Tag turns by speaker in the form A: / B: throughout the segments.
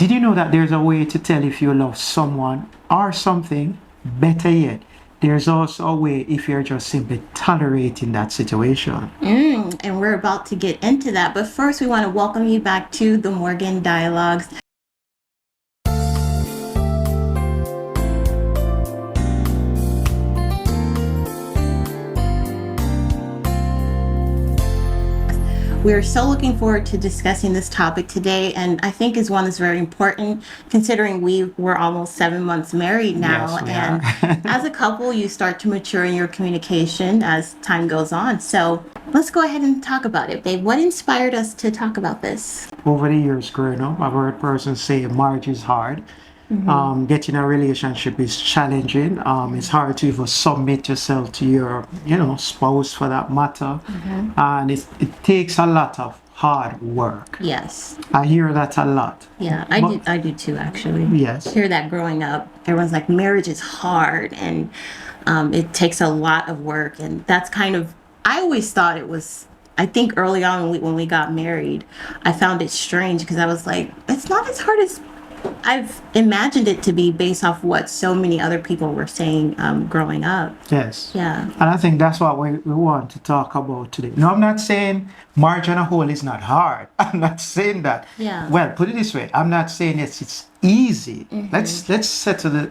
A: Did you know that there's a way to tell if you love someone or something? Better yet, there's also a way if you're just simply tolerating that situation.
B: And we're about to get into that. But first, we want to welcome you back to the Morgan Dialogues. We're so looking forward to discussing this topic today, and I think is one that's very important considering we're almost 7 months married now.
A: Yes, we
B: and as a couple, you start to mature in your communication as time goes on. So let's go ahead and talk about it, babe. What inspired us to talk about this?
A: Over the years growing up, I've heard persons say marriage is hard. Getting a relationship is challenging. It's hard to even submit yourself to your, spouse for that matter. And it takes a lot of hard work.
B: Yes.
A: I hear that a lot.
B: Yeah, I do too, actually.
A: Yes.
B: I hear that growing up. Everyone's like, marriage is hard and it takes a lot of work. And that's kind of, I always thought it was, I think early on when we got married, I found it strange because I was like, it's not as hard as I've imagined it to be based off what so many other people were saying growing up.
A: Yes.
B: Yeah.
A: And I think that's what we want to talk about today. No, I'm not saying marriage on a whole is not hard. I'm not saying that.
B: Yeah.
A: Well, put it this way. I'm not saying it's easy. Let's settle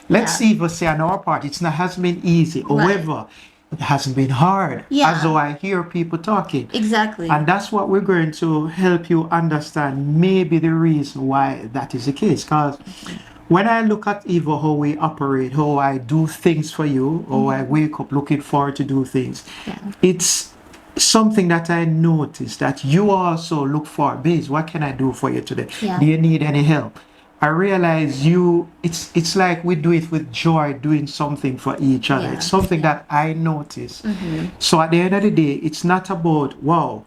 A: let's even say on our part, it hasn't been easy. However, it hasn't been hard.
B: Yeah.
A: As though I hear people talking.
B: Exactly.
A: And that's what we're going to help you understand maybe the reason why that is the case. Because when I look at even how we operate, how I do things for you, how I wake up looking forward to do things, it's something that I notice that you also look for. Biz, what can I do for you today?
B: Yeah.
A: Do you need any help? I realize it's like we do it with joy, doing something for each other.
B: Yeah.
A: It's something that I notice. So at the end of the day, it's not about, wow,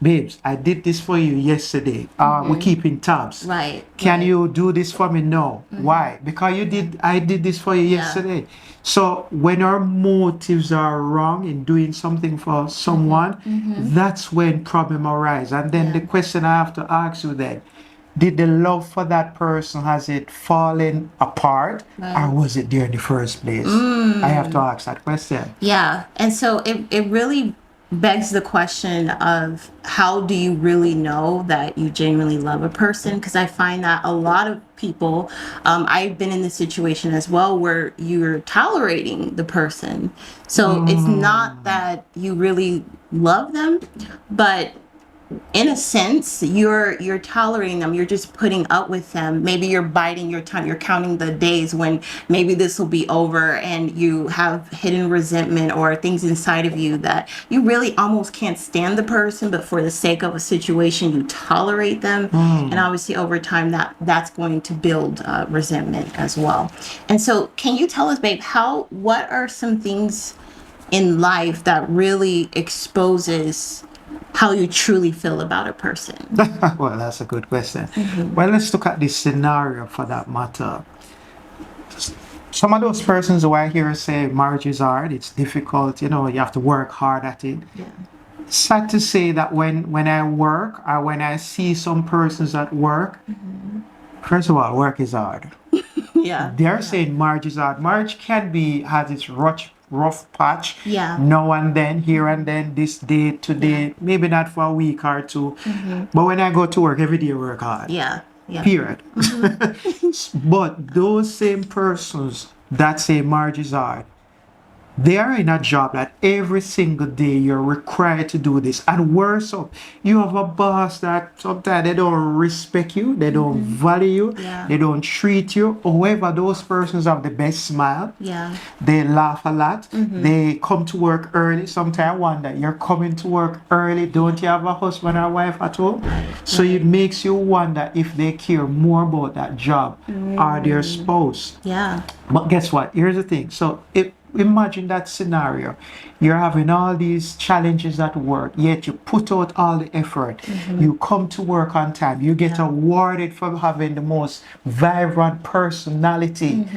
A: babes, I did this for you yesterday. We're keeping tabs.
B: Right.
A: Can you do this for me? No. Why? Because I did this for you yesterday. So when our motives are wrong in doing something for someone, that's when problem arise. And then the question I have to ask you then, did the love for that person, has it fallen apart or was it there in the first place? I have to ask that question.
B: Yeah. And so it really begs the question of how do you really know that you genuinely love a person? Because I find that a lot of people, I've been in this situation as well where you're tolerating the person. So it's not that you really love them, but in a sense, you're tolerating them. You're just putting up with them. Maybe you're biding your time. You're counting the days when maybe this will be over, and you have hidden resentment or things inside of you that you really almost can't stand the person, but for the sake of a situation, you tolerate them. And obviously, over time, that's going to build resentment as well. And so, can you tell us, babe, what are some things in life that really exposes how you truly feel about a person?
A: Well, that's a good question. Well, let's look at this scenario for that matter. Some of those persons who I hear say marriage is hard, it's difficult, you have to work hard at it. Sad to say that when I work or when I see some persons at work, first of all, work is hard. They're saying marriage is hard. Marriage has its rough patch now and then, here and then, this day to day, maybe not for a week or two, but when I go to work every day, I work hard. Period. But those same persons that say marriage is hard, they are in a job that every single day you're required to do this. And worse up, you have a boss that sometimes they don't respect you, they don't value you, they don't treat you. However, those persons have the best smile. They laugh a lot. They come to work early. Sometimes I wonder, you're coming to work early, don't you have a husband or wife at home? So it makes you wonder if they care more about that job or their spouse. But guess what? Here's the thing. So imagine that scenario. You're having all these challenges at work, yet you put out all the effort. You come to work on time. You get awarded for having the most vibrant personality.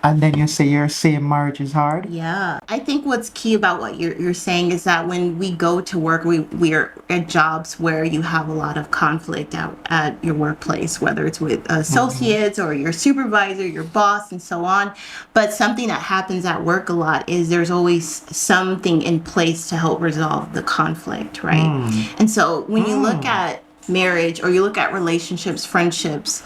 A: And then you say you're saying marriage is hard?
B: Yeah. I think what's key about what you're saying is that when we go to work, we're at jobs where you have a lot of conflict at your workplace, whether it's with associates or your supervisor, your boss, and so on. But something that happens at work a lot is there's always something in place to help resolve the conflict, right? And so when you look at marriage or you look at relationships, friendships,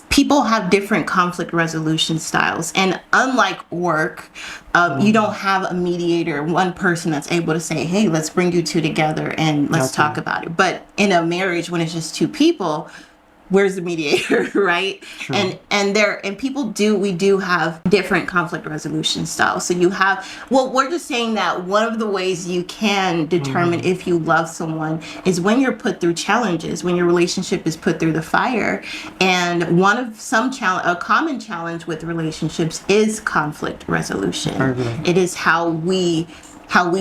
B: people have different conflict resolution styles, and unlike work, you don't have a mediator, one person that's able to say, hey, let's bring you two together and let's talk about it. But in a marriage, when it's just two people, where's the mediator? Right?
A: True.
B: And we do have different conflict resolution styles. So you have, well, we're just saying that one of the ways you can determine if you love someone is when you're put through challenges, when your relationship is put through the fire. And a common challenge with relationships is conflict resolution. It is how we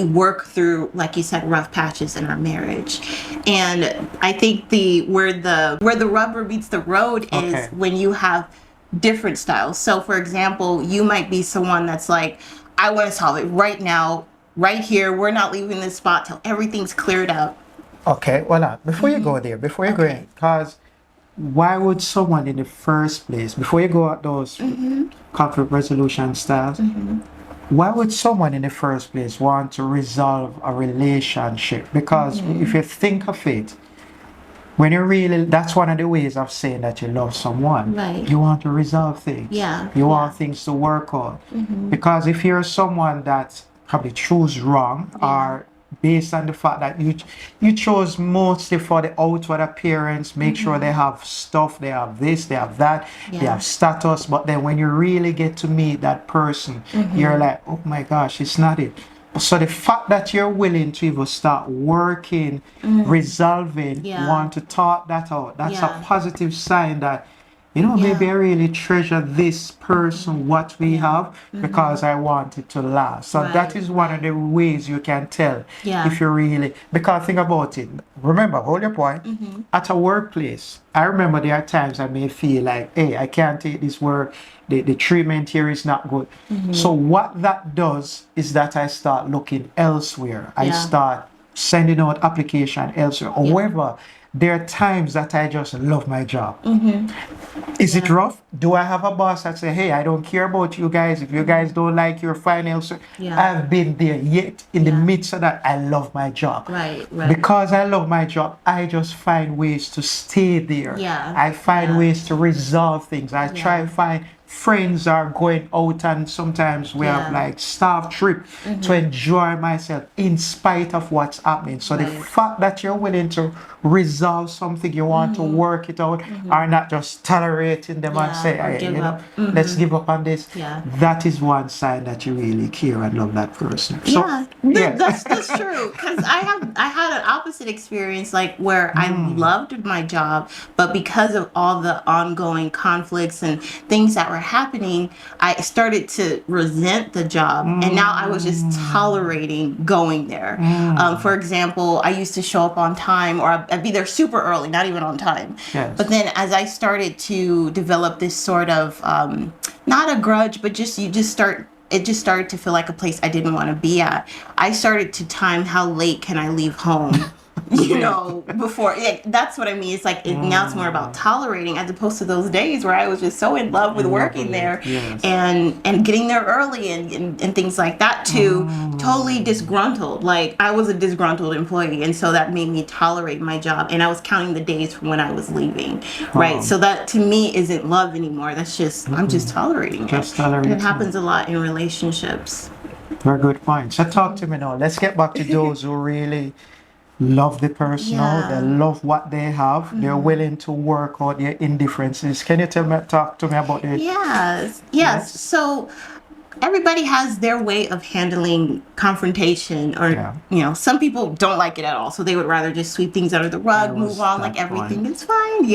B: work through, like you said, rough patches in our marriage. And I think where the rubber meets the road is when you have different styles. So for example, you might be someone that's like, I want to solve it right now, right here. We're not leaving this spot till everything's cleared up.
A: Okay, well, before you go there, go in, because why would someone in the first place, before you go at those conflict resolution styles, why would someone in the first place want to resolve a relationship? Because if you think of it, that's one of the ways of saying that you love someone.
B: Right.
A: You want to resolve things. You want things to work out. Because if you're someone that probably chose wrong or based on the fact that you chose mostly for the outward appearance, make sure they have stuff, they have this, they have that, they have status, but then when you really get to meet that person, you're like, oh my gosh, it's not it. So the fact that you're willing to even start working, resolving, want to talk that out, that's a positive sign that, maybe I really treasure this person, what we have, because I want it to last. So that is one of the ways you can tell if you really, because think about it. Remember, hold your point. At a workplace, I remember there are times I may feel like, hey, I can't take this work. The treatment here is not good. So what that does is that I start looking elsewhere. I start sending out application elsewhere. However, there are times that I just love my job. Is it rough? Do I have a boss that say, hey, I don't care about you guys. If you guys don't like your finance, I've been there. Yet in the midst of that, I love my job.
B: Right.
A: Because I love my job, I just find ways to stay there. I find ways to resolve things. I try to find friends are going out, and sometimes we have like staff trip to enjoy myself in spite of what's happening. So the fact that you're willing to resolve something, you want to work it out, are not just tolerating them and say, hey, let's give up on this. That is one sign that you really care and love that person. So,
B: that's true. Because I had an opposite experience, like where I loved my job, but because of all the ongoing conflicts and things that were happening, I started to resent the job, and now I was just tolerating going there. For example, I used to show up on time, or I'd be there super early, not even on time. But then as I started to develop this sort of not a grudge, but it just started to feel like a place I didn't want to be at. I started to time how late can I leave home. Before, that's what I mean. It's like now it's more about tolerating, as opposed to those days where I was just so in love with working there and getting there early and things like that, to totally disgruntled. Like I was a disgruntled employee, and so that made me tolerate my job, and I was counting the days from when I was leaving. Right. So that to me isn't love anymore. That's just I'm just tolerating it. And it happens a lot in relationships.
A: Very good point. So talk to me now. Let's get back to those who really love the person, they love what they have, they're willing to work out their indifferences. Can you talk to me about it?
B: Yes. So everybody has their way of handling confrontation, or some people don't like it at all, so they would rather just sweep things under the rug, move on, like everything is fine.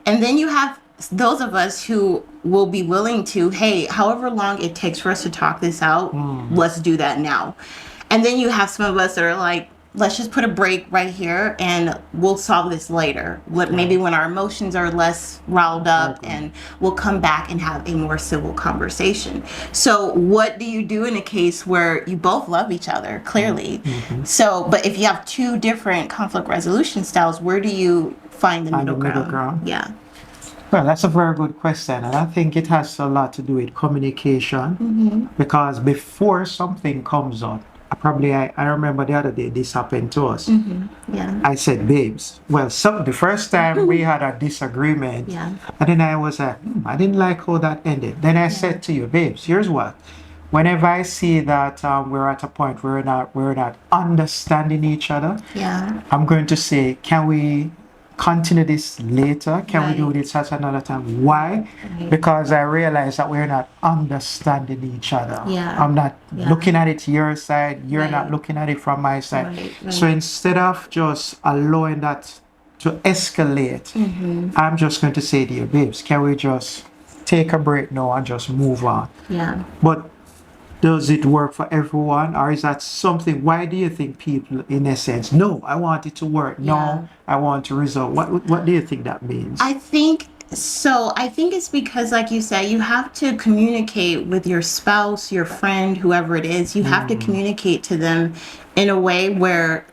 B: And then you have those of us who will be willing to, hey, however long it takes for us to talk this out, let's do that now. And then you have some of us that are like, let's just put a break right here and we'll solve this later. Maybe when our emotions are less riled up, and we'll come back and have a more civil conversation. So what do you do in a case where you both love each other, clearly? So, but if you have two different conflict resolution styles, where do you find the middle ground? Yeah.
A: Well, that's a very good question, and I think it has a lot to do with communication. Because before something comes up, I remember the other day this happened to us.
B: Yeah.
A: I said, babes, well, the first time we had a disagreement, and then I was like, I didn't like how that ended. Then I said to you, babes, here's what. Whenever I see that we're at a point where we're not understanding each other, I'm going to say, can we continue this later? Can we do this at another time? Why? Because I realize that we're not understanding each other. I'm not looking at it your side, you're not looking at it from my side. So instead of just allowing that to escalate, I'm just going to say to you, babes, can we just take a break now and just move on? But does it work for everyone, or is that something? Why do you think people, in essence, no, I want it to work, no, I want to resolve? What do you think that means?
B: I think it's because, like you said, you have to communicate with your spouse, your friend, whoever it is. You have to communicate to them in a way where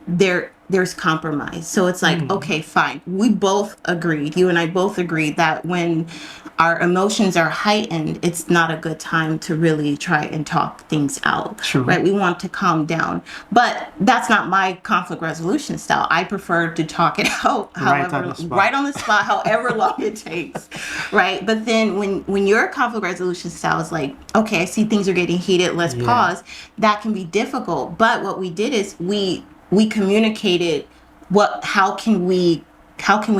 B: there's compromise. So it's like, okay, fine. We both agreed, you and I both agreed that when our emotions are heightened, it's not a good time to really try and talk things out. Right? We want to calm down. But that's not my conflict resolution style. I prefer to talk it out right on the spot, however long it takes. Right? But then when your conflict resolution style is like, okay, I see things are getting heated, let's pause, that can be difficult. But what we did is we communicated how can we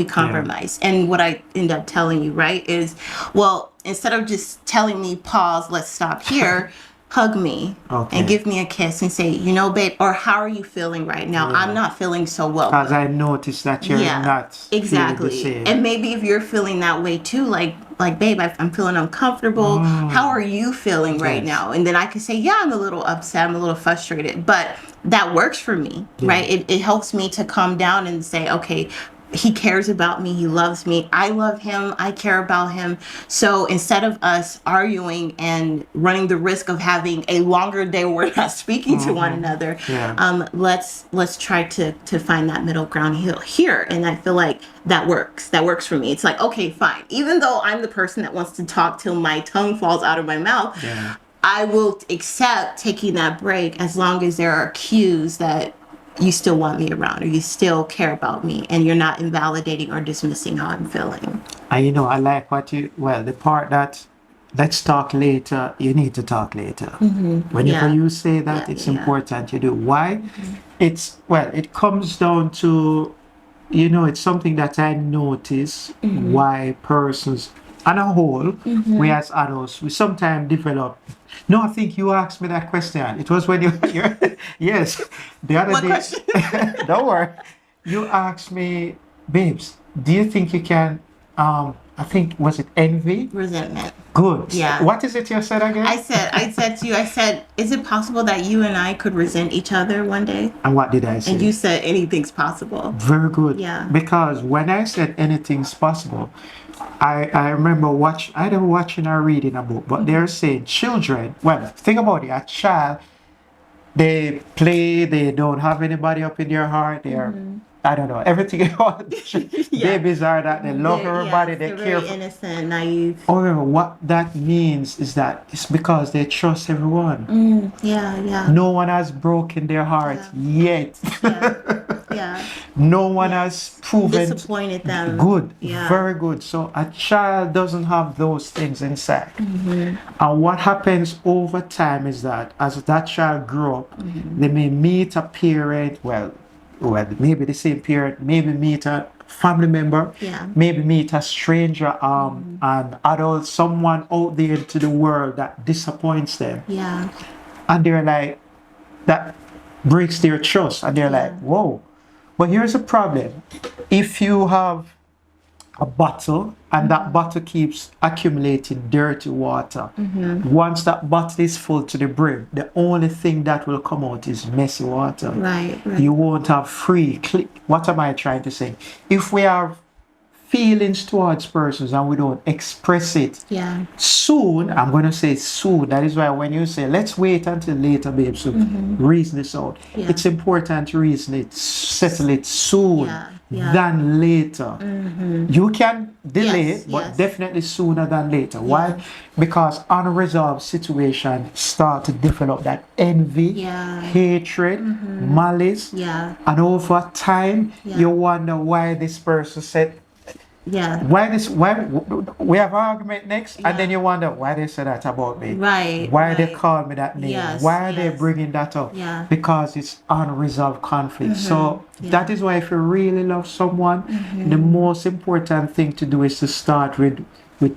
B: compromise? And what I end up telling you, right, is, well, instead of just telling me pause, let's stop here, hug me and give me a kiss and say, you know, babe, or how are you feeling right now? I'm not feeling so well.
A: Because I noticed that you're not
B: exactly
A: feeling the same.
B: And maybe if you're feeling that way too, like babe, I'm feeling uncomfortable. How are you feeling right now? And then I can say, yeah, I'm a little upset, I'm a little frustrated, but that works for me, right? It helps me to calm down and say, okay, he cares about me, he loves me, I love him, I care about him. So instead of us arguing and running the risk of having a longer day where we're not speaking to one another, let's try to find that middle ground here. And I feel like that works for me. It's like, okay, fine, even though I'm the person that wants to talk till my tongue falls out of my mouth, I will accept taking that break as long as there are cues that you still want me around, or you still care about me, and you're not invalidating or dismissing how I'm feeling.
A: And I like the part that let's talk later, you need to talk later. Whenever you say that, it's important you do. Why? It comes down to, it's something that I notice why persons, on a whole, we as adults, we sometimes develop. No, I think you asked me that question. It was when you're yes, the other day.
B: Question?
A: Don't worry. You asked me, babes, do you think you can, I think, was it envy?
B: Resentment.
A: Good.
B: Yeah.
A: What is it you said again?
B: I said to you, is it possible that you and I could resent each other one day?
A: And what did I say?
B: And you said anything's possible.
A: Very good.
B: Yeah.
A: Because when I said anything's possible, I remember either watching or reading a book, but they're saying children, well, think about it, a child, they play, they don't have anybody up in their heart, they're, I don't know, everything about babies are that, they love everybody, they care
B: very innocent, naive.
A: However, what that means is that it's because they trust everyone. No one has broken their heart yet. No one has proven
B: disappointed them.
A: Good, very good. So a child doesn't have those things inside. And what happens over time is that as that child grows up, they may meet a parent, well, maybe the same parent, maybe meet a family member, maybe meet a stranger, an adult, someone out there into the world that disappoints them. And they're like, that breaks their trust, and they're like, whoa. But here's a problem. If you have a bottle, and that bottle keeps accumulating dirty water. Once that bottle is full to the brim, the only thing that will come out is messy water.
B: Right.
A: You won't have free, what am I trying to say? If we have feelings towards persons and we don't express it
B: Yeah.
A: soon, I'm going to say soon. That is why when you say, let's wait until later, babe, so reason this out.
B: Yeah.
A: It's important to reason it, settle it soon
B: Yeah.
A: than later. You can delay
B: Yes,
A: it, but
B: yes.
A: definitely sooner than later. Why? Because unresolved situation start to develop that envy,
B: Yeah.
A: hatred, malice,
B: Yeah.
A: and over time,
B: Yeah.
A: you wonder why this person said,
B: Yeah.
A: why we have argument next,
B: Yeah.
A: and then you wonder why they said that about me,
B: Right.
A: why they
B: right.
A: called me that name,
B: Yes,
A: why are they
B: yes.
A: bringing that up,
B: Yeah.
A: because it's unresolved conflict. So
B: Yeah.
A: that is why if you really love someone, the most important thing to do is to start with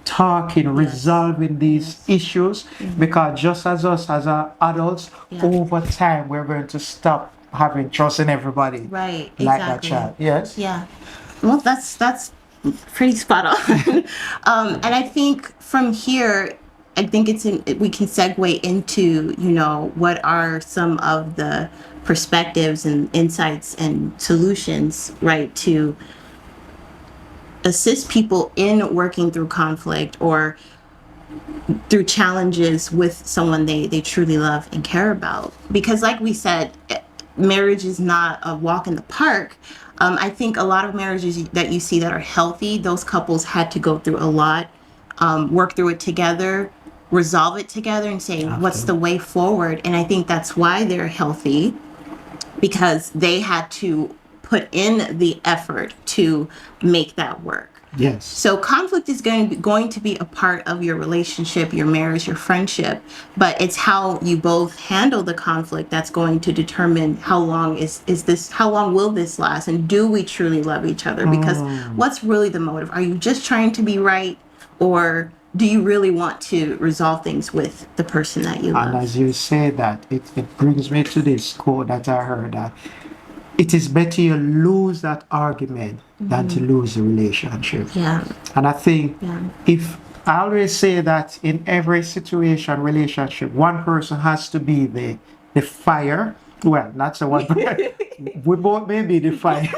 A: talking, resolving these issues, because just as us as adults, over time we're going to stop having trust in everybody,
B: Right.
A: like that
B: Exactly.
A: child. Yes.
B: Yeah. Well, that's pretty spot on. And I think from here, I think we can segue into, what are some of the perspectives and insights and solutions, right, to assist people in working through conflict or through challenges with someone they truly love and care about. Because like we said, marriage is not a walk in the park. I think a lot of marriages that you see that are healthy, those couples had to go through a lot, work through it together, resolve it together, and say, what's the way forward? And I think that's why they're healthy, because they had to put in the effort to make that work.
A: Yes.
B: So conflict is going to be a part of your relationship, your marriage, your friendship, but it's how you both handle the conflict that's going to determine how long how long will this last, and do we truly love each other? Because what's really the motive? Are you just trying to be right, or do you really want to resolve things with the person that you love?
A: And as you say that, it brings me to this quote that I heard, that it is better you lose that argument than to lose the relationship.
B: Yeah.
A: And I think
B: Yeah.
A: if I always say that in every situation, relationship, one person has to be the fire. Well, not so one. We both may be the fire,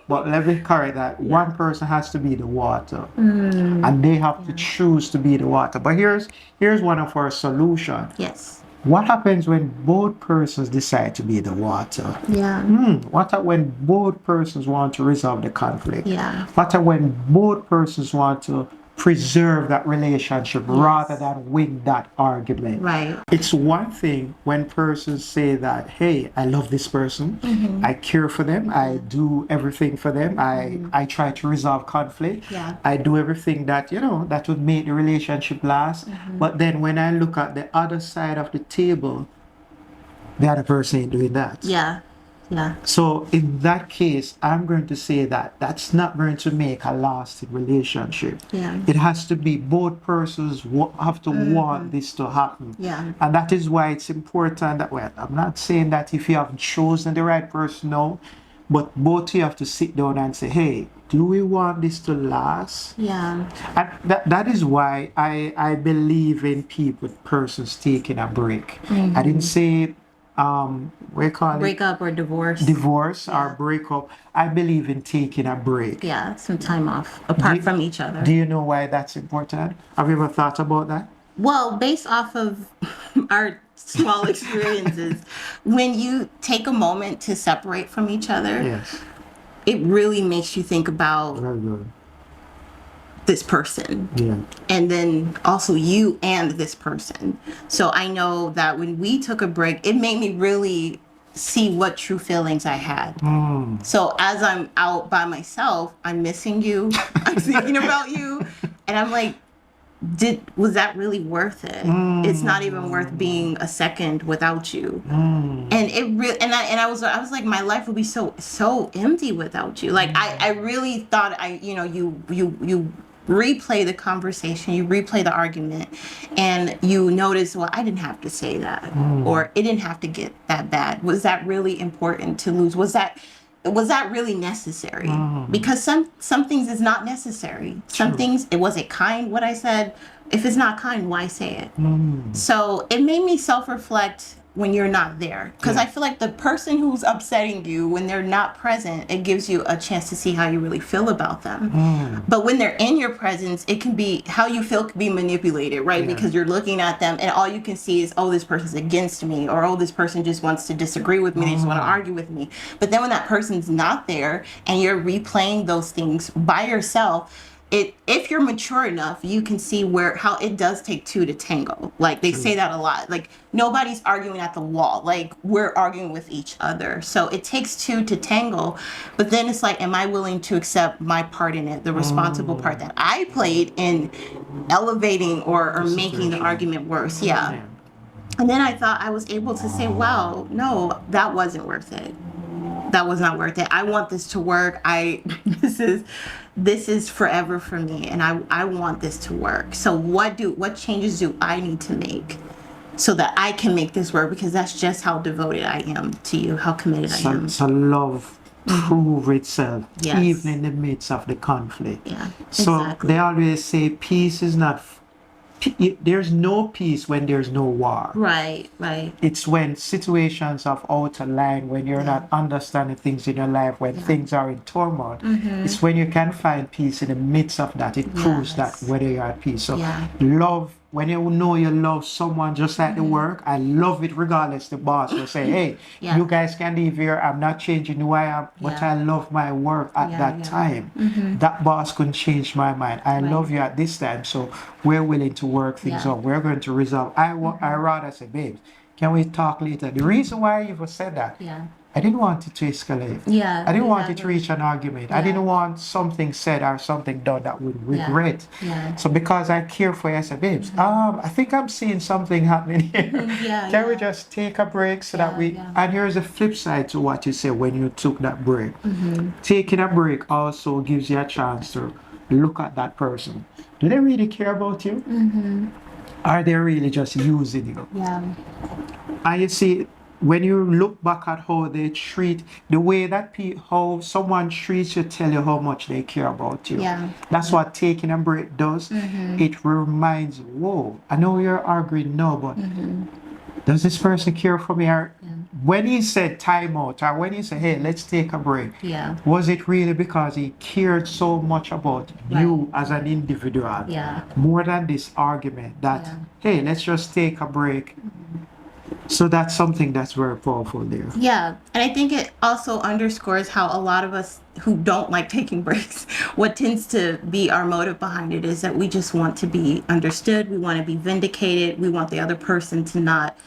A: but let me correct that. One person has to be the water, and they have to choose to be the water. But here's one of our solutions.
B: Yes.
A: What happens when both persons decide to be the water?
B: Yeah.
A: What when both persons want to resolve the conflict?
B: Yeah.
A: What when both persons want to preserve that relationship rather than win that argument?
B: Right.
A: It's one thing when persons say that, hey, I love this person, I care for them, I do everything for them, I try to resolve conflict, I do everything that, that would make the relationship last. But then when I look at the other side of the table, the other person ain't doing that.
B: Yeah. Yeah.
A: So in that case, I'm going to say that that's not going to make a lasting relationship.
B: Yeah.
A: It has to be both persons have to want this to happen.
B: Yeah.
A: And that is why it's important that, well, I'm not saying that if you have chosen the right person now, but both you have to sit down and say, hey, do we want this to last?
B: Yeah.
A: And that is why I believe in persons taking a break. I didn't say we call it
B: Breakup or divorce.
A: Divorce or breakup. I believe in taking a break.
B: Yeah, some time off apart from each other.
A: Do you know why that's important? Have you ever thought about that?
B: Well, based off of our small experiences, when you take a moment to separate from each other,
A: Yes.
B: it really makes you think about
A: Very good.
B: this person.
A: Yeah.
B: And then also you and this person. So I know that when we took a break, it made me really see what true feelings I had. So as I'm out by myself, I'm missing you. I'm thinking about you. And I'm like, was that really worth it? It's not even worth being a second without you. And it really, and I was like, my life would be so empty without you. Like I really thought you replay the conversation, you replay the argument, and you notice, well, I didn't have to say that, or it didn't have to get that bad. Was that really important to lose? Was that was that really necessary? Because some things is not necessary. Some things, was it kind what I said? If it's not kind, why say it? So it made me self-reflect when you're not there, because I feel like the person who's upsetting you, when they're not present, it gives you a chance to see how you really feel about them. But when they're in your presence, it can be, how you feel can be manipulated, right? Because you're looking at them and all you can see is, oh, this person's against me, or oh, this person just wants to disagree with me, they just want to argue with me. But then when that person's not there and you're replaying those things by yourself, if you're mature enough, you can see how it does take two to tango. Like they say that a lot. Like nobody's arguing at the wall. Like we're arguing with each other. So it takes two to tango. But then it's like, am I willing to accept my part in it, the responsible part that I played in elevating or making the argument worse? Yeah. And then I thought I was able to say, wow, no, that wasn't worth it. That was not worth it. I want this to work. This is forever for me, and I want this to work. So what changes do I need to make so that I can make this work? Because that's just how devoted I am to you, how committed I am.
A: So love prove itself even in the midst of the conflict.
B: Yeah.
A: So
B: exactly.
A: they always say peace is not. There's no peace when there's no war.
B: Right.
A: It's when situations are out of line, when you're not understanding things in your life, when things are in turmoil. It's when you can find peace in the midst of that. It proves that whether you're at peace. So love, when you know you love someone just like the work, I love it regardless. The boss will say, hey, you guys can leave here. I'm not changing who I am, but I love my work at that time. That boss couldn't change my mind. I love you at this time. So we're willing to work things out. We're going to resolve. I rather say, babe, can we talk later? The reason why I even said that, I didn't want it to escalate. I didn't want it to reach an argument. I didn't want something said or something done that would regret. So because I care for you, I said, babes, I think I'm seeing something happening here. Can we just take a break so that we... And here's the flip side to what you said when you took that break. Taking a break also gives you a chance to look at that person. Do they really care about you? Are they really just using you? And you see, when you look back at how they treat, the way that how someone treats you, tell you how much they care about you. That's what taking a break does. It reminds, whoa, I know you're arguing now, but does this person care for me? Or when he said time out, or when he said, hey, let's take a break, was it really because he cared so much about you as an individual? More than this argument that, hey, let's just take a break. So that's something that's very powerful there.
B: And I think it also underscores how a lot of us who don't like taking breaks, what tends to be our motive behind it is that we just want to be understood, we want to be vindicated, we want the other person to not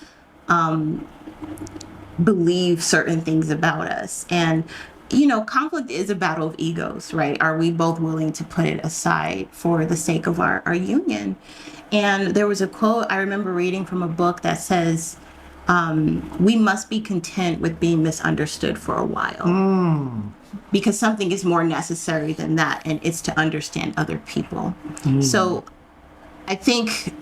B: believe certain things about us. And conflict is a battle of egos, right? Are we both willing to put it aside for the sake of our union? And there was a quote I remember reading from a book that says, we must be content with being misunderstood for a while. Because something is more necessary than that, and it's to understand other people. So I think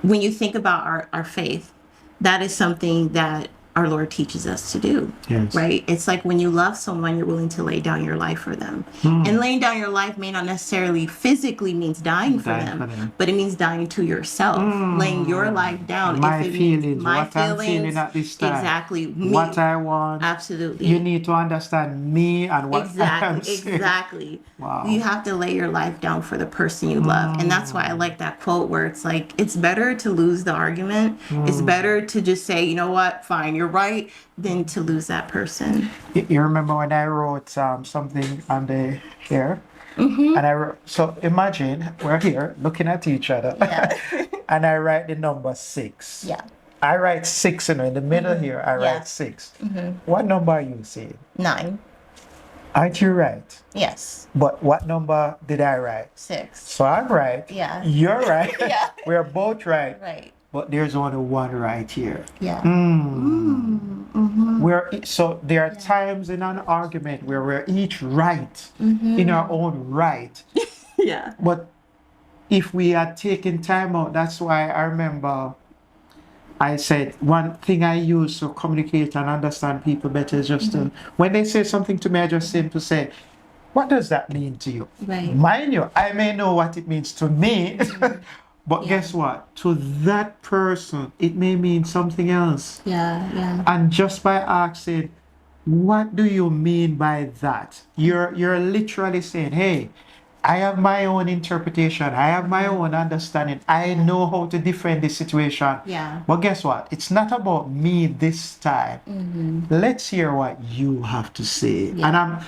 B: when you think about our faith, that is something that our Lord teaches us to do, right? It's like when you love someone, you're willing to lay down your life for them. And laying down your life may not necessarily physically means dying for them, but it means dying to yourself, laying your life down.
A: My feelings, I'm feeling at this time.
B: Exactly.
A: What I want.
B: Absolutely.
A: You need to understand me and what I'm saying.
B: Exactly.
A: Wow.
B: You have to lay your life down for the person you love. And that's why I like that quote where it's like, it's better to lose the argument. It's better to just say, you know what, fine, you're right, than to lose that person.
A: You remember when I wrote something on the here? And I wrote, so imagine we're here looking at each other and I write the number 6. I write 6 in the middle here, I write 6. What number are you saying?
B: 9.
A: Aren't you right?
B: Yes.
A: But what number did I write? 6. So I'm right. You're right. We're both right.
B: Right.
A: But there's only one right here. So there are times in an argument where we're each right in our own right. But if we are taking time out, that's why I remember I said one thing I use to communicate and understand people better is just to, when they say something to me, I just simply say, what does that mean to you?
B: Right.
A: Mind you, I may know what it means to me, but
B: Yeah.
A: guess what? To that person, it may mean something else.
B: Yeah.
A: And just by asking, what do you mean by that? You're literally saying, hey, I have my own interpretation. I have my own understanding. I know how to defend this situation.
B: Yeah.
A: But guess what? It's not about me this time. Let's hear what you have to say.
B: Yeah.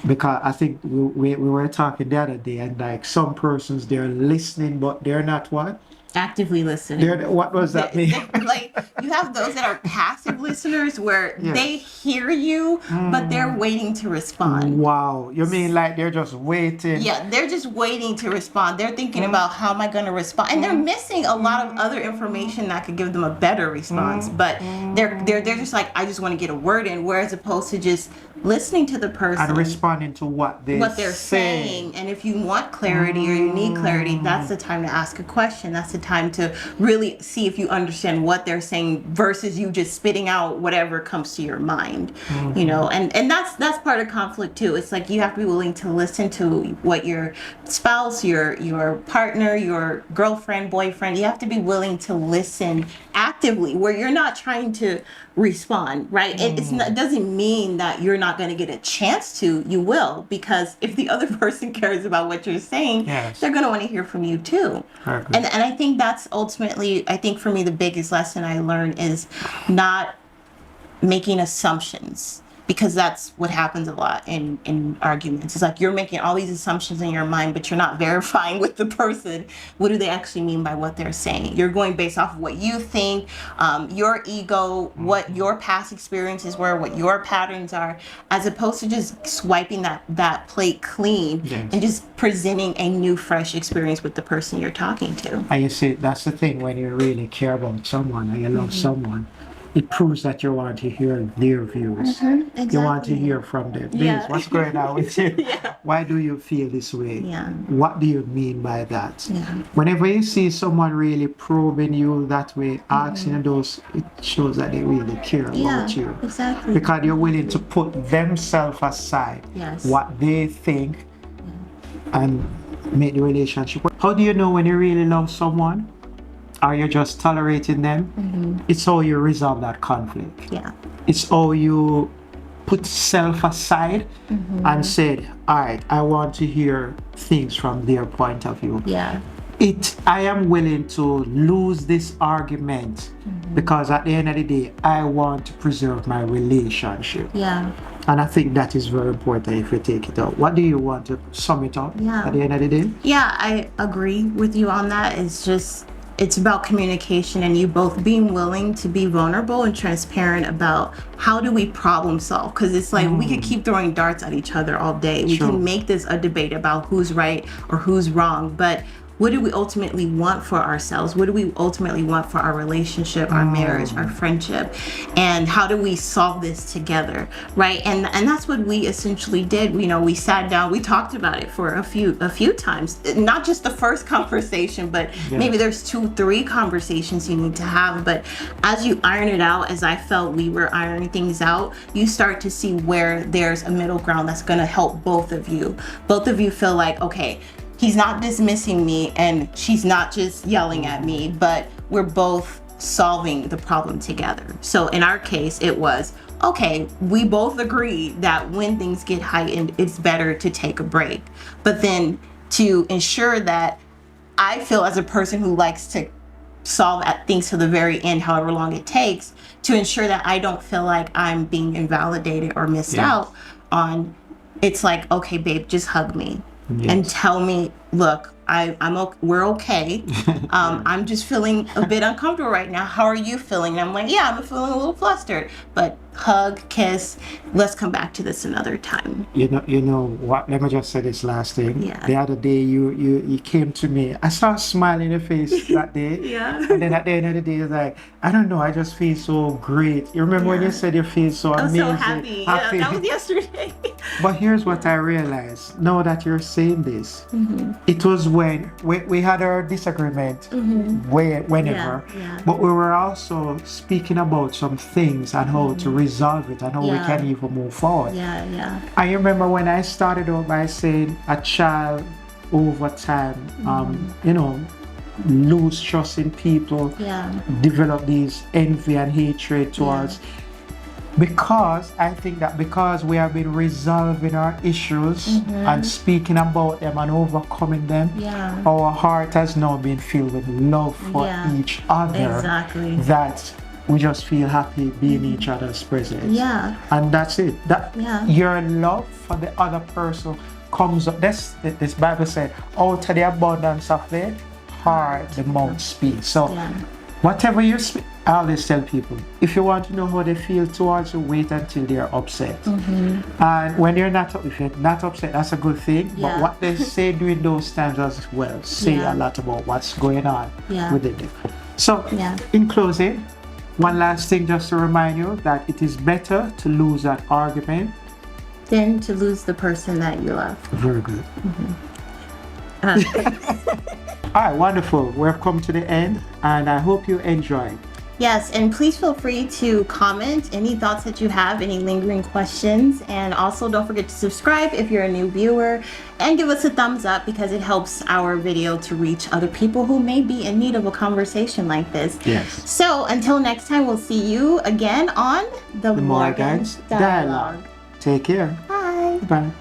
A: Because I think we were talking the other day, and like some persons, they're listening, but they're not what?
B: Actively listening.
A: What does that mean?
B: Like, you have those that are passive listeners where they hear you, but they're waiting to respond.
A: Wow. You mean like they're just waiting?
B: Yeah, they're just waiting to respond. They're thinking about how am I going to respond, and they're missing a lot of other information that could give them a better response. But they're just like, I just want to get a word in, whereas opposed to just listening to the person
A: and responding to what they're
B: saying. And if you want clarity or you need clarity, that's the time to ask a question. That's the time to really see if you understand what they're saying versus you just spitting out whatever comes to your mind. You know, and that's part of conflict too. It's like you have to be willing to listen to what your spouse, your partner, your girlfriend, boyfriend, you have to be willing to listen actively where you're not trying to respond, right? It doesn't mean that you're not going to get a chance to. You will, because if the other person cares about what you're saying, they're going to want to hear from you too. And I think that's ultimately, I think for me, the biggest lesson I learned is not making assumptions, because that's what happens a lot in arguments. It's like you're making all these assumptions in your mind, but you're not verifying with the person. What do they actually mean by what they're saying? You're going based off of what you think, your ego, what your past experiences were, what your patterns are, as opposed to just swiping that plate clean and just presenting a new, fresh experience with the person you're talking to.
A: And you see, that's the thing when you really care about someone and you love someone. It proves that you want to hear their views.
B: Exactly.
A: You want to hear from them.
B: Yeah.
A: What's going on with you? Why do you feel this way? What do you mean by that? Whenever you see someone really probing you that way, asking those, it shows that they really care about you.
B: Exactly.
A: Because you're willing to put themselves aside, what they think, and make the relationship work. How do you know when you really love someone? Are you just tolerating them? It's how you resolve that conflict. It's how you put self aside and said, all right, I want to hear things from their point of view. I am willing to lose this argument because at the end of the day, I want to preserve my relationship. And I think that is very important if you take it out. What do you want to sum it up at the end of the day?
B: I agree with you on that. It's about communication and you both being willing to be vulnerable and transparent about how do we problem solve, because it's like we could keep throwing darts at each other all day. We can make this a debate about who's right or who's wrong, but what do we ultimately want for ourselves? What do we ultimately want for our relationship, our marriage, our friendship? And how do we solve this together, right? And that's what we essentially did. You know, we sat down, we talked about it for a few times. Not just the first conversation, but maybe there's 2-3 conversations you need to have. But as you iron it out, as I felt we were ironing things out, you start to see where there's a middle ground that's gonna help both of you. Both of you feel like, okay, he's not dismissing me and she's not just yelling at me, but we're both solving the problem together. So in our case, it was, okay, we both agree that when things get heightened, it's better to take a break. But then to ensure that I feel as a person who likes to solve things to the very end, however long it takes, to ensure that I don't feel like I'm being invalidated or missed out on, it's like, okay, babe, just hug me. And tell me, look, we're okay. I'm just feeling a bit uncomfortable right now. How are you feeling? And I'm like, I'm feeling a little flustered, but hug, kiss, let's come back to this another time.
A: You know what? Let me just say this last thing. The other day, you came to me. I saw a smile in your face that day. And then at the end of the day, it's like, I don't know, I just feel so great. You remember when you said you feel so amazing?
B: I was so happy. Yeah, that was yesterday.
A: But here's what I realized now that you're saying this. It was when we had our disagreement whenever, but we were also speaking about some things and how to resolve it and how we can even move forward. I remember when I started out by saying a child over time, lose trust in people, develop these envy and hatred towards. Because I think that because we have been resolving our issues and speaking about them and overcoming them, our heart has now been filled with love for each other. That we just feel happy being each other's presence. And that's it. That your love for the other person comes up. This Bible said, out of the abundance of the heart, the mouth speaks. So whatever you speak, I always tell people, if you want to know how they feel towards you, wait until they're upset. And when you're not upset, that's a good thing. But what they say during those times as well, say a lot about what's going on within them. So, in closing, one last thing just to remind you that it is better to lose that argument
B: than to lose the person that you love.
A: Very good. All right, wonderful. We've come to the end, and I hope you enjoyed.
B: Yes, and please feel free to comment any thoughts that you have, any lingering questions, and also don't forget to subscribe if you're a new viewer, and give us a thumbs up because it helps our video to reach other people who may be in need of a conversation like this.
A: Yes.
B: So until next time, we'll see you again on the Morgan's Dialogue.
A: Take care.
B: Bye.
A: Bye.